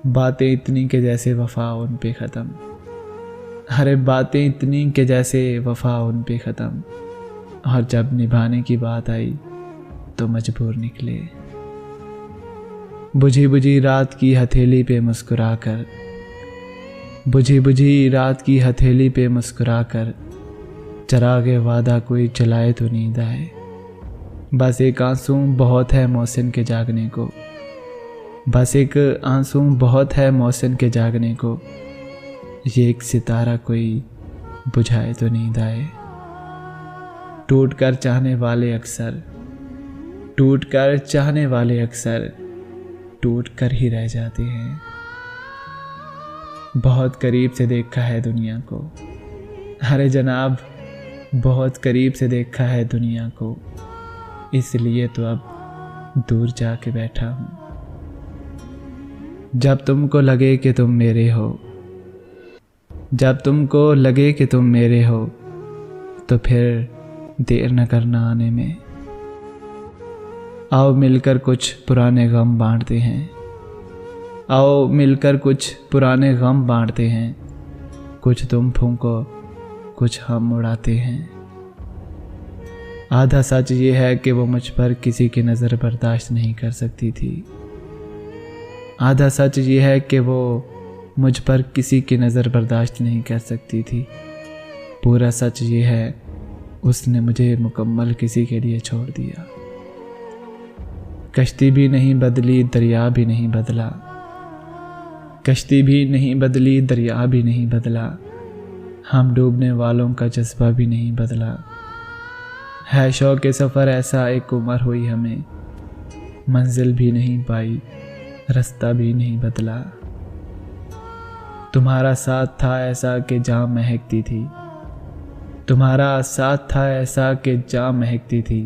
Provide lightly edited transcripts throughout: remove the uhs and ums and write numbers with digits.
बातें इतनी के जैसे वफा उन पे ख़त्म। अरे बातें इतनी के जैसे वफा उन पे ख़त्म, और जब निभाने की बात आई तो मजबूर निकले। बुझी बुझी रात की हथेली पे मुस्कुरा कर, बुझी बुझी रात की हथेली पे मुस्कुरा कर, चरागे वादा कोई चलाए तो नींद आए। बस एक आंसू बहुत है मोहसिन के जागने को, बस एक आंसू बहुत है मोहसिन के जागने को, ये एक सितारा कोई बुझाए तो नींद आए। टूट कर चाहने वाले अक्सर, टूट कर चाहने वाले अक्सर टूट कर ही रह जाते हैं। बहुत करीब से देखा है दुनिया को, अरे जनाब बहुत करीब से देखा है दुनिया को, इसलिए तो अब दूर जाके बैठा हूँ। जब तुमको लगे कि तुम मेरे हो, जब तुमको लगे कि तुम मेरे हो, तो फिर देर न करना आने में। आओ मिलकर कुछ पुराने गम बांटते हैं, आओ मिलकर कुछ पुराने गम बांटते हैं। कुछ तुम फूंको कुछ हम उड़ाते हैं। आधा सच ये है कि वो मुझ पर किसी की नज़र बर्दाश्त नहीं कर सकती थी। आधा सच ये है कि वो मुझ पर किसी की नज़र बर्दाश्त नहीं कर सकती थी। पूरा सच ये है उसने मुझे मुकम्मल किसी के लिए छोड़ दिया। कश्ती भी नहीं बदली दरिया भी नहीं बदला, कश्ती भी नहीं बदली दरिया भी नहीं बदला, हम डूबने वालों का जज्बा भी नहीं बदला। है शौक़ के सफ़र ऐसा एक उम्र हुई हमें, मंजिल भी नहीं पाई रास्ता भी नहीं बदला। तुम्हारा साथ था ऐसा कि जाँ महकती थी, तुम्हारा साथ था ऐसा कि जाँ महकती थी।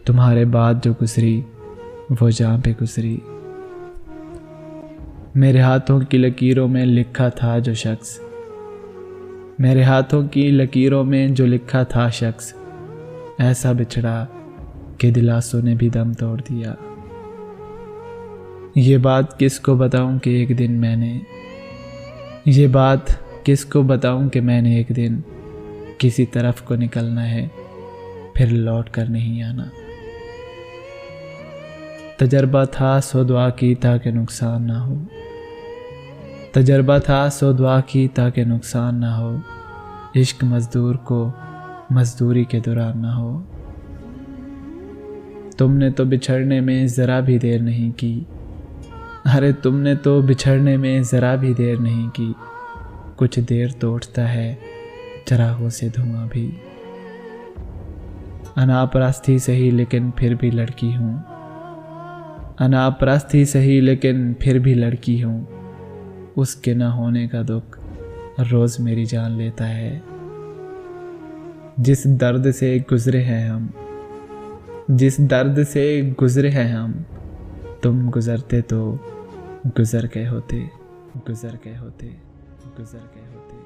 तुम्हारे बाद जो गुजरी वो जाँ पे गुजरी। मेरे हाथों की लकीरों में लिखा था जो शख्स, मेरे हाथों की लकीरों में जो लिखा था शख्स, ऐसा बिछड़ा कि दिलासों ने भी दम तोड़ दिया। ये बात किसको बताऊं कि एक दिन मैंने, ये बात किसको बताऊं कि मैंने एक दिन किसी तरफ को निकलना है, फिर लौट कर नहीं आना। तजर्बा था सो दुआ की ताकि नुकसान ना हो, तजर्बा था सो दुआ की ताकि नुकसान ना हो। इश्क मजदूर को मजदूरी के दौरान ना हो। तुमने तो बिछड़ने में ज़रा भी देर नहीं की, अरे तुमने तो बिछड़ने में ज़रा भी देर नहीं की। कुछ देर तो उठता है चरागों से धुआं भी। अनापरास्ती सही लेकिन फिर भी लड़की हूँ, अनापरास्ती सही लेकिन फिर भी लड़की हूँ। उसके न होने का दुख रोज़ मेरी जान लेता है। जिस दर्द से गुज़रे हैं हम, जिस दर्द से गुज़रे हैं हम, तुम गुज़रते तो गुज़र गए होते, गुज़र गए होते, गुज़र गए होते।